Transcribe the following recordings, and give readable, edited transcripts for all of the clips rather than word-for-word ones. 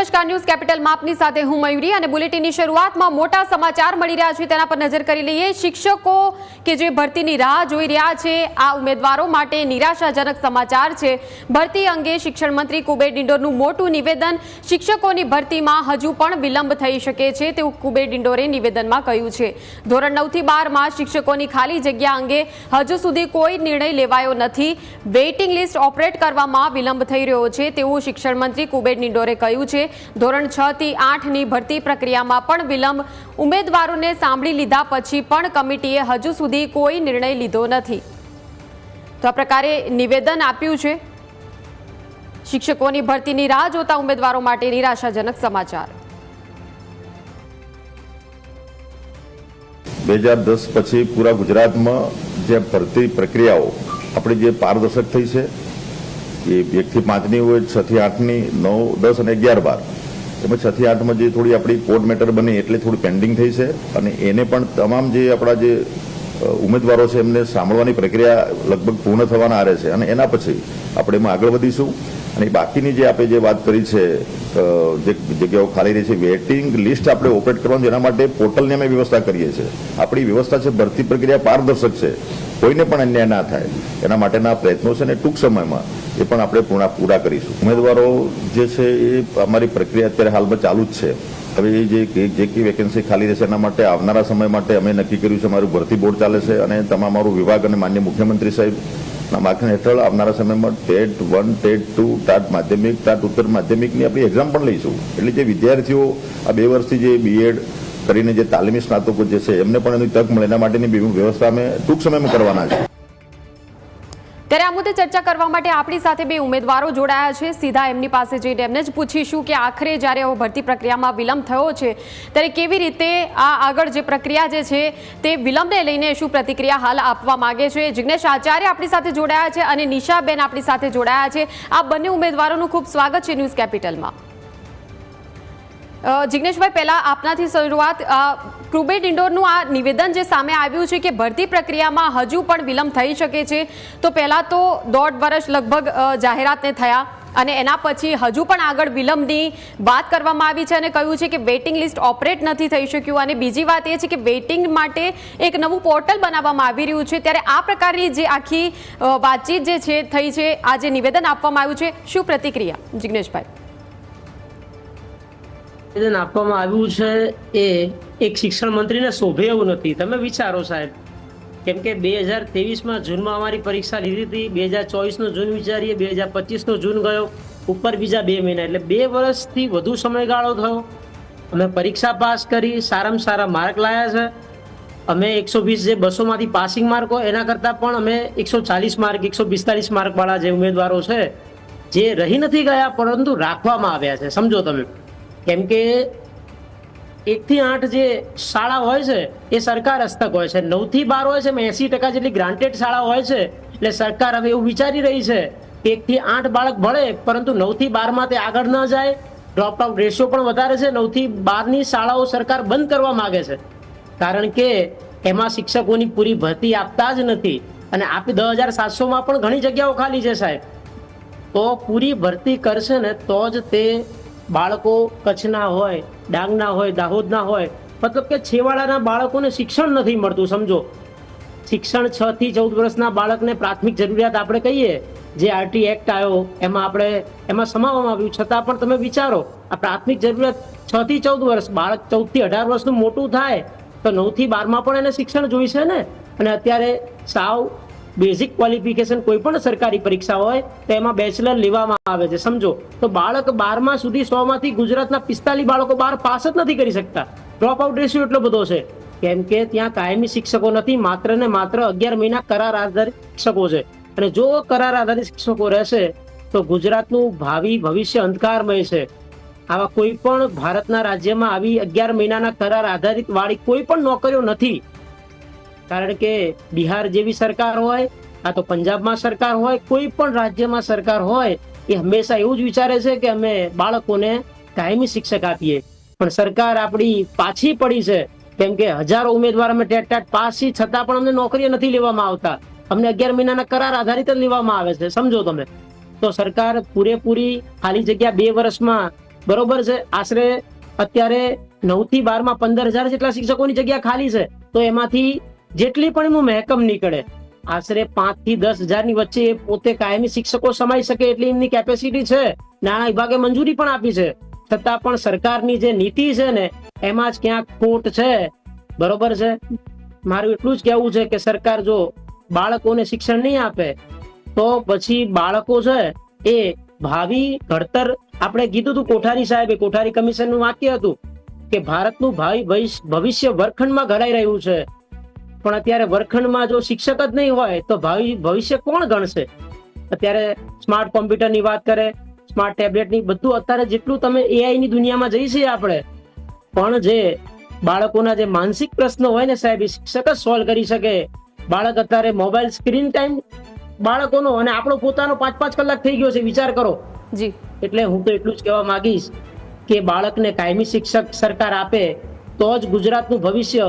નમસ્કાર, ન્યૂઝ કેપિટલમાં આપની સાથે હું મયુરી અને બુલેટિનની શરૂઆતમાં મોટા સમાચાર મળી રહ્યા છે તેના પર નજર કરી લઈએ। શિક્ષકો કે જે ભરતીની રાહ જોઈ રહ્યા છે આ ઉમેદવારો માટે નિરાશાજનક સમાચાર છે। ભરતી અંગે શિક્ષણ મંત્રી કુબેર ડિંડોરનું મોટું નિવેદન। શિક્ષકોની ભરતીમાં હજુ પણ વિલંબ થઈ શકે છે તેવું કુબેર ડિંડોરે નિવેદનમાં કહ્યું છે। ધોરણ 9 થી 12 માં શિક્ષકોની ખાલી જગ્યા અંગે હજુ સુધી કોઈ નિર્ણય લેવાયો નથી। વેઇટિંગ લિસ્ટ ઓપરેટ કરવામાં વિલંબ થઈ રહ્યો છે તેવું શિક્ષણ મંત્રી કુબેર ડિંડોરે કહ્યું છે। ધોરણ 6 થી 8 ની ભરતી પ્રક્રિયામાં પણ વિલંબ। ઉમેદવારોને સાંભળી લીધા પછી પણ કમિટીએ હજુ સુધી કોઈ નિર્ણય લીધો નથી। તો આ પ્રકારે નિવેદન આપ્યું છે। શિક્ષકોની ભરતીની રાહ જોતા ઉમેદવારો માટે નિરાશાજનક સમાચાર। 2010 પછી પૂરા ગુજરાતમાં જે ભરતી પ્રક્રિયાઓ આપણી જે પારદર્શક થઈ છે એ 1 થી 5 ની હોય, 6 થી 8 ની, 9, 10 અને 11, 12 એમાં 6 થી 8 માં જે થોડી આપણી કોર્ટ મેટર બની એટલે થોડી પેન્ડિંગ થઈ છે અને એને પણ તમામ જે આપણા જે ઉમેદવારો છે એમને સાંભળવાની પ્રક્રિયા લગભગ પૂર્ણ થવાના આરે છે અને એના પછી આપણે એમાં આગળ વધીશું। અને બાકીની જે આપણે જે વાત કરી છે જે જગ્યાઓ ખાલી રહી છે વેઇટિંગ લિસ્ટ આપણે ઓપરેટ કરવાનું, એના માટે પોર્ટલની અમે વ્યવસ્થા કરીએ છીએ। આપણી વ્યવસ્થા છે ભરતી પ્રક્રિયા પારદર્શક છે, કોઈને પણ અન્યાય ના થાય એના માટેના પ્રયત્નો છે અને ટૂંક સમયમાં એ પણ આપણે પૂરા કરીશું। ઉમેદવારો જે છે એ અમારી પ્રક્રિયા અત્યારે હાલમાં ચાલુ જ છે। હવે જે કઈ વેકેન્સી ખાલી રહેશે એના માટે આવનારા સમય માટે અમે નક્કી કર્યું છે, અમારું ભરતી બોર્ડ ચાલે છે અને તમારું વિભાગ અને માનનીય મુખ્યમંત્રી સાહેબના માર્ગદર્શન હેઠળ આવનારા સમયમાં ટેટ 1, ટેટ 2, ટાટ માધ્યમિક, ટાટ ઉત્તર માધ્યમિકની આપણી એક્ઝામ પણ લઈશું। એટલે જે વિદ્યાર્થીઓ આ 2 વર્ષથી જે બીએડ કરીને જે તાલીમી સ્નાતકો જે છે એમને પણ એની તક મળે એના માટેની વ્યવસ્થા અમે ટૂંક સમયમાં કરવાના છે। ત્યારે આ મુદ્દે ચર્ચા કરવા માટે આપણી સાથે 2 ઉમેદવારો જોડાયા છે। સીધા એમની પાસે જઈને એમને જ પૂછીશું કે આખરે જ્યારે ભરતી પ્રક્રિયામાં વિલંબ થયો છે ત્યારે કેવી રીતે આ આગળ જે પ્રક્રિયા જે છે તે વિલંબને લઈને શું પ્રતિક્રિયા હાલ આપવા માંગે છે। જિગ્નેશ આચાર્ય આપણી સાથે જોડાયા છે અને નિશાબેન આપણી સાથે જોડાયા છે। આ બંને ઉમેદવારોનું ખૂબ સ્વાગત છે ન્યૂઝ કેપિટલમાં। જિગ્નેશભાઈ, પહેલા આપનાથી શરૂઆત। કુબેર ડિંડોરનું આ નિવેદન જે સામે આવ્યું છે કે ભરતી પ્રક્રિયામાં હજુ પણ વિલંબ થઈ શકે છે, તો પહેલા તો 1.5 વર્ષ લગભગ જાહેરાતને થયા અને એના પછી હજુ પણ આગળ વિલંબની વાત કરવામાં આવી છે અને કહ્યું છે કે વેઇટિંગ લિસ્ટ ઓપરેટ નથી થઈ શક્યું અને બીજી વાત એ છે કે વેઇટિંગ માટે એક નવું પોર્ટલ બનાવવામાં આવી રહ્યું છે। ત્યારે આ પ્રકારની જે આખી વાતચીત જે છે થઈ છે, આ જે નિવેદન આપવામાં આવ્યું છે, શું પ્રતિક્રિયા જિગ્નેશભાઈ? નિવેદન આપવામાં આવ્યું છે એ એક શિક્ષણ મંત્રીને શોભે એવું નથી। તમે વિચારો સાહેબ, કેમ કે 2023માં જૂનમાં અમારી પરીક્ષા લીધી હતી, 2024નો જૂન વિચારીએ, 2025નો જૂન ગયો, ઉપર બીજા 2 મહિના, એટલે 2 વર્ષથી વધુ સમયગાળો થયો। અમે પરીક્ષા પાસ કરી, સારામાં સારા માર્ક લાયા છે। અમે 120 જે 200માંથી પાસિંગ માર્ક હોય એના કરતાં પણ અમે 140 માર્ક, 145 માર્કવાળા જે ઉમેદવારો છે જે રહી નથી ગયા પરંતુ રાખવામાં આવ્યા છે। સમજો તમે, કેમ કે 1 થી 8 જે શાળા હોય છે એ સરકાર હસ્તક હોય છે, 9 થી 12 હોય છે એમાં 80% જેટલી ગ્રાન્ટેડ શાળા હોય છે। એટલે સરકાર હવે એવું વિચારી રહી છે કે 1 થી 8 બાળક ભણે પરંતુ 9 થી 12 માં તે આગળ ન જાય। ડ્રોપ આઉટ રેશિયો પણ વધારે છે। 9 થી 12 ની શાળાઓ સરકાર બંધ કરવા માંગે છે કારણ કે એમાં શિક્ષકોની પૂરી ભરતી આપતા જ નથી અને આપી 10,700 માં પણ ઘણી જગ્યાઓ ખાલી છે સાહેબ। તો પૂરી ભરતી કરશે ને તો જ તે બાળકો કચ્છના હોય, ડાંગના હોય, દાહોદના હોય, મતલબ કે છેવાડાના બાળકોને શિક્ષણ નથી મળતું। સમજો, શિક્ષણ 6 થી 14 વર્ષના બાળકને પ્રાથમિક જરૂરિયાત આપણે કહીએ, જે આરટી એક્ટ આવ્યો એમાં સમાવવામાં આવ્યું, છતાં પણ તમે વિચારો આ પ્રાથમિક જરૂરિયાત 6 થી 14 વર્ષ, બાળક 14 થી 18 વર્ષનું મોટું થાય તો 9 થી 12 માં પણ એને શિક્ષણ જોઈશે ને। અને અત્યારે સાવ બેઝિક ક્વોલિફિકેશન કોઈ પણ સરકારી પરીક્ષા હોય તો એમાં બેચલર લેવામાં આવે છે। સમજો, તો બાળક 12મા સુધી 100 માંથી ગુજરાતના 45 બાળકો 12 પાસ જ નથી કરી શકતા। ડ્રોપ આઉટ રેશિયો એટલો બધો છે કેમ કે ત્યાં કાયમી શિક્ષકો નથી, માત્ર ને માત્ર 11 મહિના કરાર આધારિત શિક્ષકો છે। અને જો કરાર આધારિત શિક્ષકો રહેશે તો ગુજરાતનું ભવિષ્ય અંધકારમય છે। આવા કોઈ પણ ભારતના રાજ્યમાં આવી 11 મહિનાના કરાર આધારિત વાળી કોઈ પણ નોકરીઓ નથી, કારણ કે બિહાર જેવી સરકાર હોય, આ તો પંજાબમાં સરકાર હોય, કોઈ પણ રાજ્યમાં સરકાર હોય એ હંમેશા એવું જ વિચારે છે કે અમે બાળકોને કાયમી શિક્ષક આપીએ, પણ સરકાર આપણી પાછી પડી છે કેમ કે હજારો ઉમેદવાર અમે ટેટ પાસ છીએ છતાં પણ અમને નોકરી નથી લેવામાં આવતા। અમને 11 મહિનાના કરાર આધારિત જ લેવામાં આવે છે। સમજો તમે, તો સરકાર પૂરેપૂરી ખાલી જગ્યા 2 વર્ષમાં બરોબર છે. આશરે અત્યારે 9 થી 12 15,000 જેટલા શિક્ષકોની જગ્યા ખાલી છે. તો એમાંથી જેટલી પણ એનું મહેકમ નીકળે આશરે 5 થી 10,000 ની વચ્ચે એ પોતે કાયમી શિક્ષકો સમાઈ શકે એટલી એમની કેપેસિટી છે. નાણાં વિભાગે મંજૂરી પણ આપી છે. છતાં પણ સરકારની જે નીતિ છે ને એમાં જ ક્યાંક ખોટ છે. બરોબર છે. મારું એટલું જ કહેવું છે કે સરકાર જો બાળકોને શિક્ષણ નહીં આપે તો પછી બાળકો છે એ ભાવિ ઘડતર, આપણે કીધું હતું કોઠારી સાહેબે, કોઠારી કમિશનનું વાક્ય હતું કે ભારતનું ભાવિ ભવિષ્ય વર્ગખંડમાં ઘડાઈ રહ્યું છે. પણ અત્યારે વર્ગખંડમાં જો શિક્ષક જ નહીં હોય તો ભાવિ ભવિષ્ય કોણ ગણશે? અત્યારે સ્માર્ટ કોમ્પ્યુટરની વાત કરે, સ્માર્ટ ટેબ્લેટની, બધું અત્યારે જેટલું તમે એઆઈ ની દુનિયામાં જઈ છીએ આપણે, પણ જે બાળકોના જે માનસિક પ્રશ્નો હોય ને સાહેબ, એ શિક્ષક જ સોલ્વ કરી શકે. બાળક અત્યારે મોબાઈલ સ્ક્રીન ટાઈમ બાળકોનો અને આપણો પોતાનો 5-5 કલાક થઈ ગયો છે, વિચાર કરો. જી, એટલે હું તો એટલું જ કહેવા માંગીશ કે બાળકને કાયમી શિક્ષક સરકાર આપે તો જ ગુજરાતનું ભવિષ્ય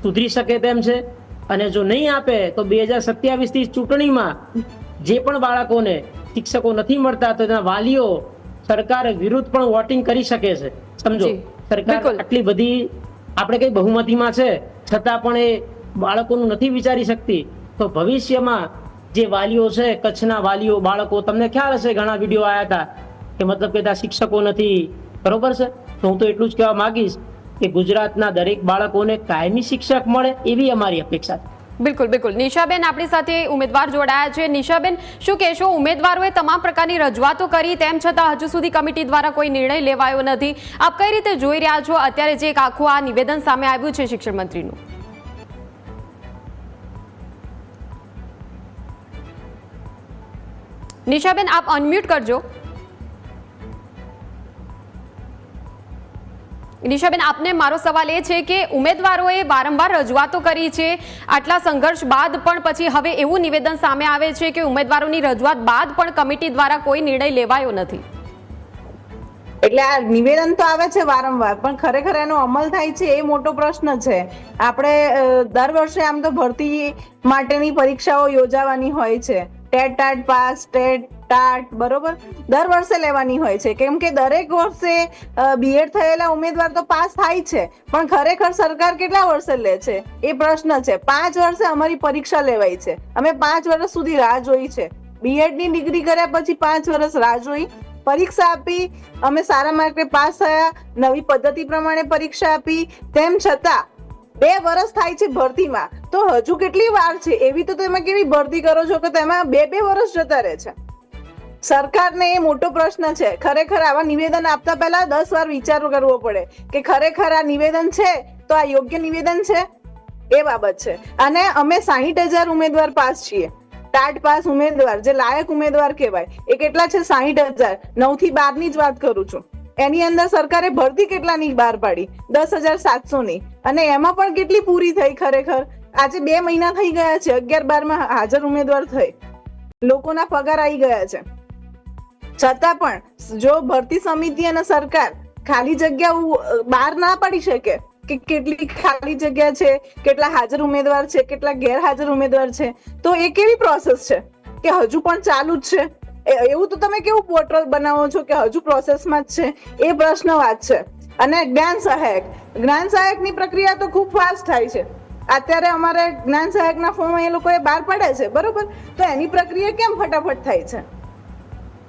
સુધરી શકે તેમ છે. અને જો નહીં આપે તો 2027 થી ચૂંટણીમાં જે પણ બાળકોને શિક્ષકો નથી મળતા તો તેના વાલીઓ સરકાર વિરુદ્ધ પણ વોટિંગ કરી શકે છે. સમજો, સરકાર આટલી બધી આપણે કઈ બહુમતીમાં છે છતાં પણ એ બાળકોનું નથી વિચારી શકતી, તો ભવિષ્યમાં જે વાલીઓ છે, કચ્છના વાલીઓ, બાળકો, તમને ખ્યાલ હશે ઘણા વિડીયો આવ્યા હતા કે મતલબ કે ત્યાં શિક્ષકો નથી. બરોબર છે. તો હું તો એટલું જ કહેવા માંગીશ કે ગુજરાતના દરેક બાળકોને કાયમી શિક્ષક મળે એવી અમારી અપેક્ષા છે. બિલકુલ બિલકુલ. નિશાબેન આપણી સાથે ઉમેદવાર જોડાયા છે. નિશાબેન, શું કહેશો? ઉમેદવારોએ તમામ પ્રકારની રજૂઆતો કરી, તેમ છતાં હજુ સુધી કમિટી દ્વારા કોઈ નિર્ણય લેવાયો નથી. આપ કઈ રીતે જોઈ રહ્યા છો અત્યારે જે એક આખું આ નિવેદન સામે આવ્યું છે શિક્ષણ મંત્રીનું? નિશાબેન, આપ અનમ્યુટ કરજો. નિશાબેન, આપને મારો સવાલ એ છે કે ઉમેદવારોએ વારંવાર રજૂઆતો કરી છે, આટલા સંઘર્ષ બાદ પણ પછી હવે એવું નિવેદન સામે આવે છે કે ઉમેદવારોની રજૂઆત બાદ પણ કમિટી દ્વારા કોઈ નિર્ણય લેવાયો નથી. એટલે આ નિવેદન તો આવે છે વારંવાર, પણ ખરેખર એનો અમલ થાય છે એ મોટો પ્રશ્ન છે. આપણે દર વર્ષે આમ તો ભરતી માટેની પરીક્ષાઓ યોજાવાની હોય છે, TET TAT pass, TET TAT, બરોબર, દર વર્ષે લેવાની હોય છે. કેમ કે દરેક વર્ષે બીએડ થયેલા ઉમેદવાર તો પાસ થાય છે, પણ ખરેખર સરકાર કેટલા વર્ષે લે છે એ પ્રશ્ન છે. 5 વર્ષે અમારી પરીક્ષા લેવાય છે, અમે 5 વર્ષ સુધી રાહ જોઈ છે. બીએડ ની ડિગ્રી કર્યા પછી 5 વર્ષ રાહ જોઈ, પરીક્ષા આપી, અમે સારા માર્કે પાસ થયા, નવી પદ્ધતિ પ્રમાણે પરીક્ષા આપી, તેમ છતાં 2 વર્ષ થાય છે ભરતીમાં. તો હજુ કેટલી વાર છે? એવી તો તમે કેવી ભરતી કરો છો કે તેમાં 2 વર્ષ જતા રહે છે. સરકારને એ મોટો પ્રશ્ન છે. ખરેખર આવા નિવેદન આપતા પહેલા 10 વાર વિચાર કરવો પડે કે ખરેખર આ નિવેદન છે તો આ યોગ્ય નિવેદન છે, એ બાબત છે. અને અમે 60,000 ઉમેદવાર પાસ છીએ. ટાટ પાસ ઉમેદવાર જે લાયક ઉમેદવાર કહેવાય એ કેટલા છે? 60,000. 9 થી 12 ની જ વાત કરું છું. એની અંદર સરકારે ભરતી કેટલાની બહાર પાડી? 10,700 ની. અને એમાં પણ કેટલી પૂરી થઈ? ખરેખર આજે 2 મહિના થઈ ગયા છે 11-12 હાજર ઉમેદવાર થઈ, લોકોના પગાર આવી ગયા છે. છતાં પણ જો ભરતી સમિતિ અને સરકાર ખાલી જગ્યા બહાર ના પાડી શકે કે કેટલી ખાલી જગ્યા છે, કેટલા હાજર ઉમેદવાર છે, કેટલા ગેરહાજર ઉમેદવાર છે, તો એ કેવી પ્રોસેસ છે કે હજુ પણ ચાલુ જ છે? એવું તો તમે કેવું પોર્ટલ બનાવો છો કે હજુ પ્રોસેસમાં જ છે? એ પ્રશ્ન વાત છે. અને જ્ઞાન સહાયકની પ્રક્રિયા તો ખૂબ ફાસ્ટ થાય છે. અત્યારે અમારે જ્ઞાન સહાયકના ફોર્મ એ લોકોએ બહાર પાડે છે, બરોબર, તો એની પ્રક્રિયા કેમ ફટાફટ થાય છે?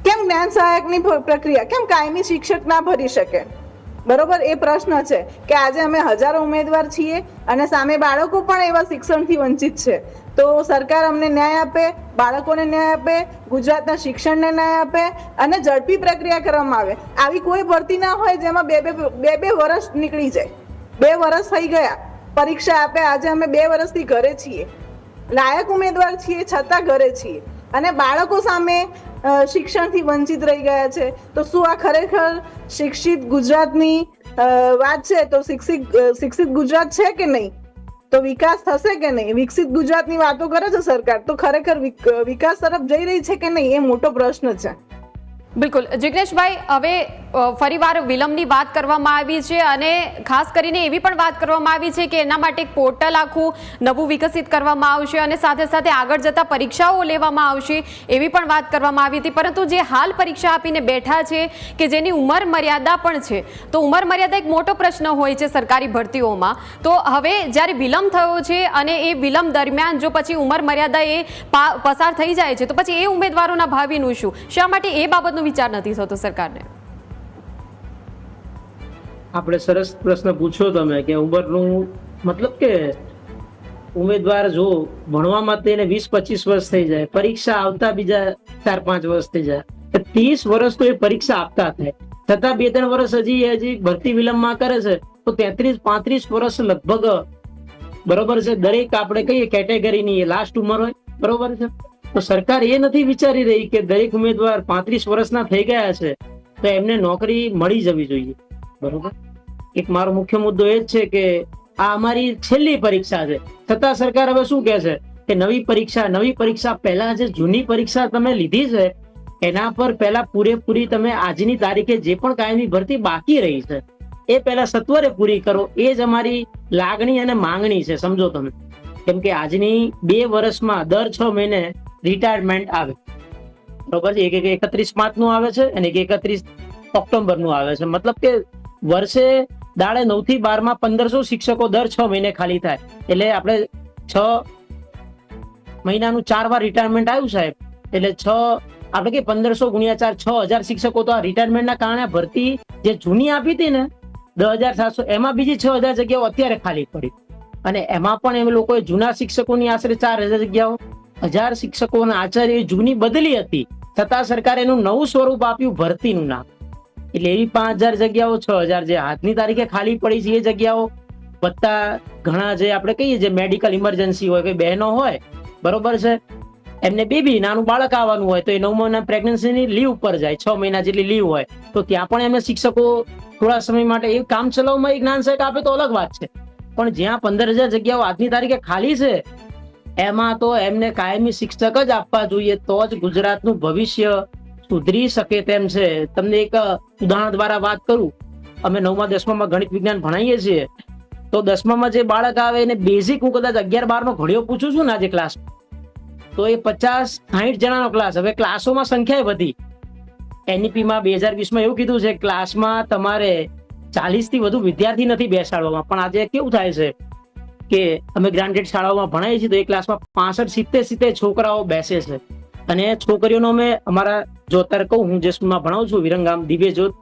કેમ જ્ઞાન સહાયકની પ્રક્રિયા કેમ કાયમી શિક્ષક ના ભરી શકે? બરોબર, એ પ્રશ્ન છે કે આજે અમે હજારો ઉમેદવાર છીએ અને સામે બાળકો પણ એવા શિક્ષણથી વંચિત છે. તો સરકાર અમને ન્યાય આપે, બાળકોને ન્યાય આપે, ગુજરાતના શિક્ષણને ન્યાય આપે અને ઝડપી પ્રક્રિયા કરવામાં આવે. આવી કોઈ ભરતી ના હોય જેમાં બે વર્ષ નીકળી જાય. 2 વર્ષ થઈ ગયા, પરીક્ષા આપે, આજે અમે 2 વર્ષથી ઘરે છીએ, લાયક ઉમેદવાર છીએ છતાં ઘરે છીએ, અને બાળકો સામે શિક્ષણથી વંચિત રહી ગયા છે. તો શું આ ખરેખર શિક્ષિત ગુજરાતની વાત છે? તો શિક્ષિત ગુજરાત છે કે નહીં? તો વિકાસ થશે કે નહીં? વિકસિત ગુજરાતની વાતો કરે છે સરકાર, તો ખરેખર વિકાસ તરફ જઈ રહી છે કે નહીં? એ મોટો પ્રશ્ન છે. બિલકુલ. જિગ્નેશભાઈ, હવે ફરીવાર વિલંબની વાત કરવામાં આવી છે અને ખાસ કરીને એવી પણ વાત કરવામાં આવી છે કે એના માટે એક પોર્ટલ આખું નવું વિકસિત કરવામાં આવશે અને સાથે સાથે આગળ જતા પરીક્ષાઓ લેવામાં આવશે એવી પણ વાત કરવામાં આવી હતી. પરંતુ જે હાલ પરીક્ષા આપીને બેઠા છે કે જેની ઉંમર મર્યાદા પણ છે, તો ઉંમર મર્યાદા એક મોટો પ્રશ્ન હોય છે સરકારી ભરતીઓમાં. તો હવે જ્યારે વિલંબ થયો છે અને એ વિલંબ દરમિયાન જો પછી ઉંમર મર્યાદા એ પસાર થઈ જાય છે તો પછી એ ઉમેદવારોના ભાવિનું શું? શા માટે એ બાબતનો વિચાર નથી થતો સરકારને? આપણે સરસ પ્રશ્ન પૂછ્યો તમે કે ઉંમરનું મતલબ કે ઉમેદવાર જો ભણવામાં તેને 20-25 વર્ષ થઈ જાય, પરીક્ષા આવતા બીજા 4-5 વર્ષ થઈ જાય, 30 વર્ષ તો એ પરીક્ષા આપતા થાય, છતાં 2-3 વર્ષ હજી ભરતી વિલંબમાં કરે છે તો 33-35 વર્ષ લગભગ, બરોબર છે, દરેક આપણે કહીએ કેટેગરીની લાસ્ટ ઉંમર હોય, બરોબર છે. તો સરકાર એ નથી વિચારી રહી કે દરેક ઉમેદવાર 35 વર્ષના થઈ ગયા છે તો એમને નોકરી મળી જવી જોઈએ, બરોબર. એક મારો મુખ્ય મુદ્દો એ જ છે કે આ અમારી છેલ્લી પરીક્ષા છે, છતાં સરકાર હવે શું કહે છે કે નવી પરીક્ષા પહેલા જે જૂની પરીક્ષા તમે લીધી છે એના પર પહેલા પૂરેપૂરી તમે આજની તારીખે જે પણ કાયમી ભરતી બાકી રહી છે એ પહેલા સત્વરે પૂરી કરો. એ જ અમારી લાગણી અને માંગણી છે, સમજો તમે. કેમ કે આજની 2 વર્ષમાં દર 6 મહિને રિટાયરમેન્ટ આવે, બરોબર છે. એક 31 માર્ચનું આવે છે અને એક 31 ઓક્ટોબરનું આવે છે. મતલબ કે વર્ષે દાડે 9 થી 12 માં 1500 શિક્ષકો દર 6 મહિને ખાલી થાય. એટલે આપણે 6 મહિનાનું 4 વાર રિટાયરમેન્ટ આવ્યું સાહેબ, એટલે 6 આપણે કે 1500 ગુણ્યા 4 6000 શિક્ષકો તો આ રિટાયરમેન્ટના કારણે ભરતી જે જૂની આપી હતી ને 10700, એમાં બીજી 6000 જગ્યાઓ અત્યારે ખાલી પડી અને એમાં પણ એમ લોકોએ જૂના શિક્ષકોની આશરે 4000 જગ્યાઓ, 1000 શિક્ષકોના આચાર્ય જૂની બદલી હતી, છતાં સરકારે એનું નવું સ્વરૂપ આપ્યું ભરતીનું નામ. એટલે એવી 5000 જગ્યાઓ, 6000 જે આજની તારીખે ખાલી પડી છે એ જગ્યાઓ વત્તા ઘણા જે આપણે કહીએ જે મેડિકલ ઇમરજન્સી હોય, કોઈ બહેનો હોય, બરોબર છે, એમને બેબી નાનું બાળક આવવાનું હોય તો એ 9 મહિના પ્રેગ્નન્સીની લીવ ઉપર જાય, 6 મહિના જેટલી લીવ હોય તો ત્યાં પણ એમને શિક્ષકો થોડા સમય માટે એ કામ ચલાવવામાં એક જ્ઞાન સહાયક આપે તો અલગ વાત છે. પણ જ્યાં 15000 જગ્યાઓ આજની તારીખે ખાલી છે એમાં તો એમને કાયમી શિક્ષક જ આપવા જોઈએ, તો જ ગુજરાતનું ભવિષ્ય સુધરી શકે તેમ છે. તમને એક ઉદાહરણ દ્વારા વાત કરું. અમે 9મા 10મામાં ગણિત વિજ્ઞાન ભણાવીએ છીએ તો 10મામાં જે બાળક આવે એને બેઝિક હું કદાચ 11-12 નો ઘડિયો પૂછું છું ને આજે ક્લાસ, તો એ 50-60 જણાનો ક્લાસ. હવે ક્લાસોમાં સંખ્યા વધી. NEP-માં 2020માં એવું કીધું છે ક્લાસમાં તમારે 40 થી વધુ વિદ્યાર્થી નથી બેસાડવામાં. પણ આજે કેવું થાય છે કે અમે ગ્રાન્ટેડ શાળાઓમાં ભણાવીએ છીએ તો એ ક્લાસમાં 65-70 છોકરાઓ બેસે છે અને છોકરીઓનો અમે અમારા જો અત્યારે કહું હું જે સ્કૂલમાં ભણાવું છું વિરંગામ દિવ્ય જ્યોત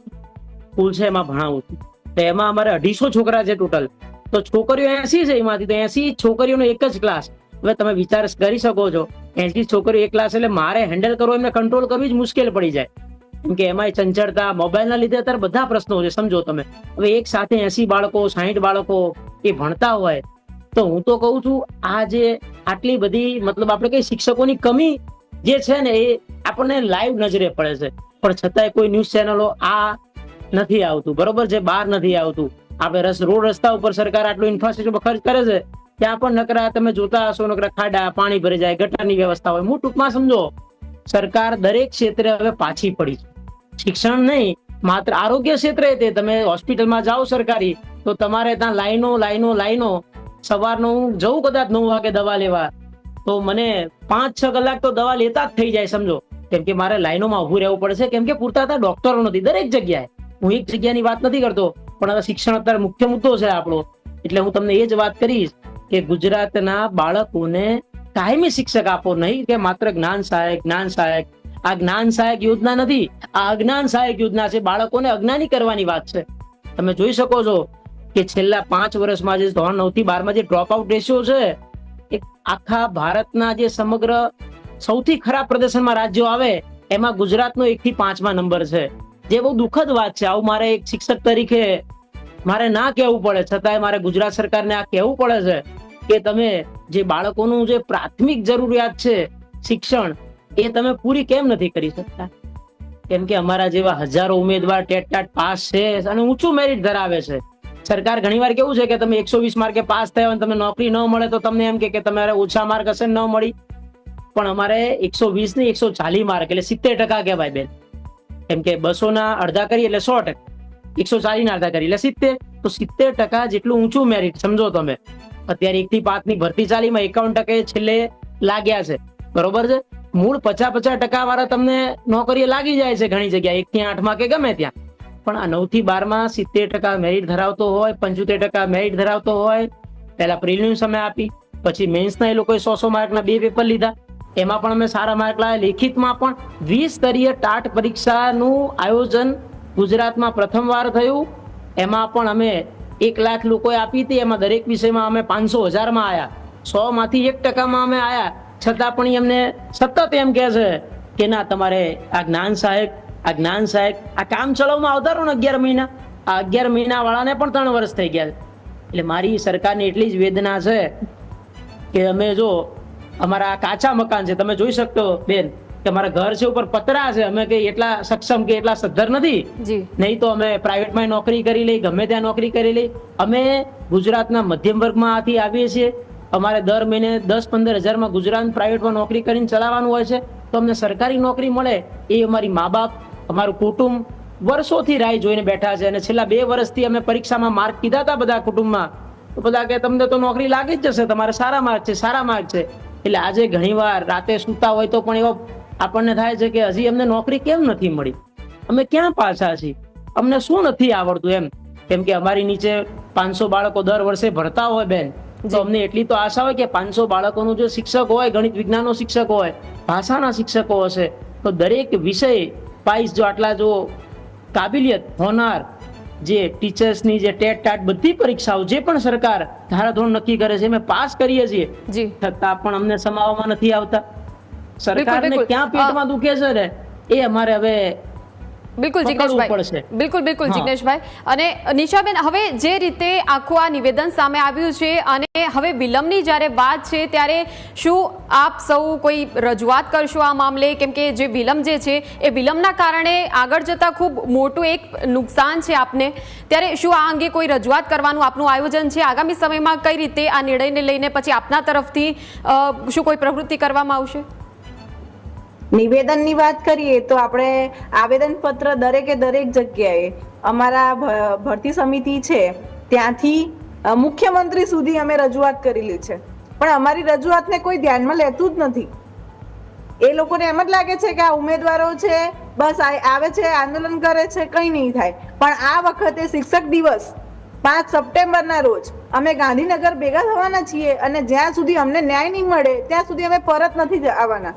સ્કૂલ છે એમાં ભણાવું છું તો એમાં અમારે 250 છોકરા છે ટોટલ, તો છોકરીઓ 80 છે, એમાંથી તો 80 છોકરીઓનો એક જ ક્લાસ. હવે તમે વિચાર કરી શકો છો 80 છોકરીઓ એક ક્લાસ, એટલે મારે હેન્ડલ કરવો, એમને કંટ્રોલ કરવી જ મુશ્કેલ પડી જાય. કેમ કે એમાં ચંચળતા, મોબાઈલના લીધે અત્યારે બધા પ્રશ્નો છે, સમજો તમે. હવે એક સાથે 80 બાળકો 60 બાળકો એ ભણતા હોય તો હું તો કહું છું આ જે આટલી બધી મતલબ આપણે કઈ શિક્ષકોની કમી જે છે ને એ આપણને લાઈવ નજરે પડે છે, પણ છતાંય કોઈ ન્યૂઝ ચેનલો આ નથી આવતું, બરોબર છે, બહાર નથી આવતું. આપણે રોડ રસ્તા ઉપર સરકાર આટલું ઇન્ફ્રાસ્ટ્રક્ચર ખર્ચ કરે છે ત્યાં પણ નકરા તમે જોતા હશો, નકરા ખાડા, પાણી ભરી જાય, ગટરની વ્યવસ્થા હોય. હું ટૂંકમાં સમજો સરકાર દરેક ક્ષેત્રે હવે પાછી પડી છે. શિક્ષણ નહીં, માત્ર આરોગ્ય ક્ષેત્રે તે તમે હોસ્પિટલમાં જાઓ સરકારી તો તમારે ત્યાં લાઈનો. સવારનો હું જઉં કદાચ 9 વાગે દવા લેવા તો મને 5-6 કલાક તો દવા લેતા જ થઈ જાય, સમજો. કેમ કે મારે લાઈનોમાં ઉભું રહેવું પડે છે, કેમ કે પૂરતા ડોક્ટરો નથી દરેક જગ્યાએ. હું એક જગ્યાની વાત નથી કરતો, પણ હવે શિક્ષણ અત્યારે મુખ્ય મુદ્દો છે આપણો, એટલે હું તમને એ જ વાત કરીશ કે ગુજરાતના બાળકોને કાયમી શિક્ષક આપો, નહીં કે માત્ર જ્ઞાન સહાયક. આ જ્ઞાન સહાયક યોજના નથી, આ અજ્ઞાન સહાયક યોજના છે. બાળકોને અજ્ઞાની કરવાની વાત છે. તમે જોઈ શકો છો કે છેલ્લા 5 વર્ષમાં જે ધોરણ 9 થી 12 માં જે ડ્રોપ આઉટ રેશિયો છે એ આખા ભારતના જે સમગ્ર સૌથી ખરાબ પ્રદર્શનમાં રાજ્યો આવે એમાં ગુજરાતનો 1 થી 5મા નંબર છે, જે બહુ દુઃખદ વાત છે. આવું મારે એક શિક્ષક તરીકે મારે ના કહેવું પડે, છતાંય મારે ગુજરાત સરકારને આ કહેવું પડે છે કે તમે જે બાળકોનું જે પ્રાથમિક જરૂરિયાત છે શિક્ષણ એ તમે પૂરી કેમ નથી કરી શકતા. કેમ કે અમારા જેવા હજારો ઉમેદવાર ટેટ પાસ છે અને ઊંચું મેરિટ ધરાવે છે. સરકાર ઘણીવાર કેવું છે કે તમે 120 માર્કે પાસ થયા અને તમને નોકરી ન મળે તો તમને એમ કે તમારે ઓછા માર્ક હશે ન મળી, પણ અમારે 120 ને 140 માર્ક એટલે 70% કહેવાય બેન. કેમ કે 200 અડધા કરીએ એટલે 100%, 140 અડધા કરીએ એટલે 70, તો 70% જેટલું ઊંચું મેરિટ સમજો તમે. અત્યારે 1 થી 5 ની ભરતી ચાલીમાં 51% છેલ્લે લાગ્યા છે, બરોબર છે. મૂળ 50% વાળા તમને નોકરીએ લાગી જાય છે ઘણી જગ્યાએ, 1 થી 8 કે ગમે ત્યાં. પણ આ 9 થી 12 70% મેરિટ ધરાવતો હોય, 75% મેરિટ ધરાવતો હોય, પહેલા પ્રિલિમ્સ અમે આપી, પછી મેન્સના એ લોકોએ 100 માર્કના 2 પેપર લીધા, એમાં પણ અમે સારા માર્ક લાવ્યા. લેખિતમાં પણ 20 સ્તરીય ટાટ પરીક્ષાનું આયોજન ગુજરાતમાં પ્રથમવાર થયું. એમાં પણ અમે 1 લાખ લોકોએ આપી હતી, એમાં દરેક વિષયમાં અમે 500,000માં આવ્યા, 100 માંથી 1% અમે આવ્યા. છતાં પણ એમને સતત એમ કહે છે કે ના તમારે આ જ્ઞાન સહાયક આ કામ ચલાવવામાં આવતા રહો ને 11 મહિના. આ 11 મહિના વાળાને પણ 3 વર્ષ થઈ ગયા. એટલે મારી સરકારની એટલી જ વેદના છે કે અમે જો અમારા કાચા મકાન છે, તમે જોઈ શકતો બેન કે અમારા ઘર છે ઉપર પતરા છે, અમે કઈ એટલા સક્ષમ કે એટલા સદ્ધર નથી, નહીં તો અમે પ્રાઇવેટમાં નોકરી કરી લઈ, ગમે ત્યાં નોકરી કરી લઈ. અમે ગુજરાતના મધ્યમ વર્ગમાંથી આવીએ છીએ, અમારે દર મહિને 10-15 હજારમાં ગુજરાત પ્રાઇવેટમાં નોકરી કરીને ચલાવવાનું હોય છે. તો અમને સરકારી નોકરી મળે એ અમારી મા બાપ, અમારું કુટુંબ વર્ષોથી રાહ જોઈને બેઠા છે. અને છેલ્લા 2 વર્ષથી અમે પરીક્ષામાં માર્ક કીધા હતા બધા કુટુંબમાં, તો બધા કે તમને તો નોકરી લાગી જ જશે, તમારે સારા માર્ક છે. એટલે આજે ઘણીવાર રાતે સૂતા હોય તો પણ એવો આપણને થાય છે કે હજી અમને નોકરી કેમ નથી મળી, અમે ક્યાં પાછા છીએ, અમને શું નથી આવડતું એમ. કેમ કે અમારી નીચે 500 બાળકો દર વર્ષે ભણતા હોય બેન, તો અમને એટલી તો આશા હોય કે 500 બાળકોનું જો શિક્ષક હોય, ગણિત વિજ્ઞાનનો શિક્ષક હોય, ભાષાના શિક્ષકો હશે, તો દરેક વિષય વાઇઝ જો આટલા જો કાબિલિયત હોનાર જે ટીચર્સની જે ટેટ ટાટ બધી પરીક્ષાઓ જે પણ સરકાર ધારાધોરણ નક્કી કરે છે અમે પાસ કરીએ છીએ, છતાં પણ અમને સમાવવામાં નથી આવતા. સરકારને ક્યાં પેટમાં દુખે છે ને એ અમારે હવે બિલકુલ જિગ્નેશભાઈ, બિલકુલ જિગ્નેશભાઈ. અને નિશાબેન, હવે જે રીતે આખું આ નિવેદન સામે આવ્યું છે અને હવે વિલંબની જ્યારે વાત છે, ત્યારે શું આપ સૌ કોઈ રજૂઆત કરશો આ મામલે? કેમ કે જે વિલંબ જે છે એ વિલંબના કારણે આગળ જતા ખૂબ મોટું એક નુકસાન છે આપને, ત્યારે શું આ અંગે કોઈ રજૂઆત કરવાનું આપનું આયોજન છે? આગામી સમયમાં કઈ રીતે આ નિર્ણયને લઈને પછી આપના તરફથી શું કોઈ પ્રવૃત્તિ કરવામાં આવશે? નિવેદનની વાત કરીએ તો આપણે આવેદન પત્ર દરેક જગ્યાએ અમારા ભરતી સમિતિ છે ત્યાંથી મુખ્યમંત્રી સુધી અમે રજૂઆત કરેલી છે, પણ અમારી રજૂઆતને કોઈ ધ્યાનમાં લેતું જ નથી. એ લોકોને એમ જ લાગે છે કે આ ઉમેદવારો છે બસ આવે છે, આંદોલન કરે છે, કંઈ નહીં થાય. પણ આ વખતે શિક્ષક દિવસ 5 સપ્ટેમ્બરના રોજ અમે ગાંધીનગર ભેગા થવાના છીએ અને જ્યાં સુધી અમને ન્યાય નહીં મળે ત્યાં સુધી અમે પરત નથી આવવાના.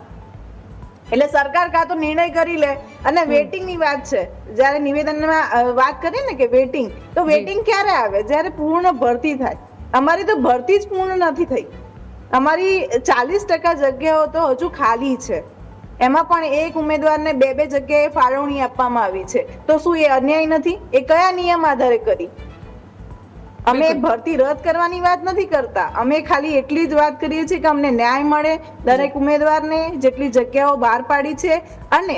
એટલે સરકાર કાં તો નિર્ણય કરી લે. અને વેટિંગની વાત છે, જ્યારે નિવેદનમાં વાત કરીએ ને કે વેટિંગ, તો વેટિંગ ક્યારે આવે? જ્યારે પૂર્ણ ભરતી થાય. અમારી તો ભરતી જ પૂર્ણ નથી થઈ. અમારી 40% જગ્યાઓ તો હજુ ખાલી છે, એમાં પણ એક ઉમેદવારને 2 જગ્યાએ ફાળવણી આપવામાં આવી છે. તો શું એ અન્યાય નથી? એ કયા નિયમ આધારે કરી? અમે ભરતી રદ કરવાની વાત નથી કરતા, અમે ખાલી એટલી જ વાત કરીએ છીએ કે અમને ન્યાય મળે, દરેક ઉમેદવારને જેટલી જગ્યાઓ બહાર પાડી છે અને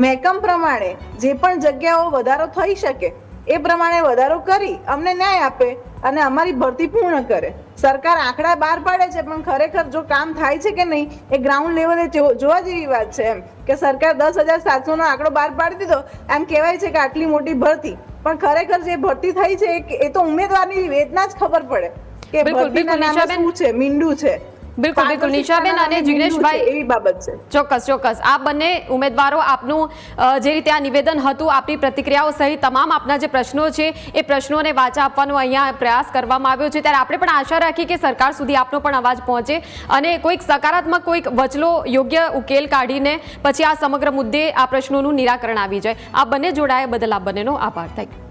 મહેકમ પ્રમાણે જે પણ જગ્યાઓ વધારો થઈ શકે એ પ્રમાણે વધારો કરી અમને ન્યાય આપે અને અમારી ભરતી પૂર્ણ કરે. સરકાર આંકડા બહાર પાડે છે, પણ ખરેખર જો કામ થાય છે કે નહીં એ ગ્રાઉન્ડ લેવલે જોવા જેવી વાત છે. એમ કે સરકાર 10,700 નો આંકડો બહાર પાડી દીધો, એમ કહેવાય છે કે આટલી મોટી ભરતી, પણ ખરેખર જે ભરતી થઈ છે એ તો ઉમેદવારની વેદના જ ખબર પડે કે ભરતીના નામે શું છે, મીંડું છે. બિલકુલ નિશાબેન અને જિગ્નેશભાઈ, એવી બાબત છે. ચોક્કસ આ બંને ઉમેદવારો આપનું જે રીતે આ નિવેદન હતું, આપની પ્રતિક્રિયાઓ સહિત તમામ આપના જે પ્રશ્નો છે એ પ્રશ્નોને વાચા આપવાનો અહીંયા પ્રયાસ કરવામાં આવ્યો છે. ત્યારે આપણે પણ આશા રાખીએ કે સરકાર સુધી આપનો પણ અવાજ પહોંચે અને કોઈક સકારાત્મક કોઈક વચલો યોગ્ય ઉકેલ કાઢીને પછી આ સમગ્ર મુદ્દે આ પ્રશ્નોનું નિરાકરણ આવી જાય. આ બંને જોડાયા બદલ આપ બંનેનો આભાર. Thank you.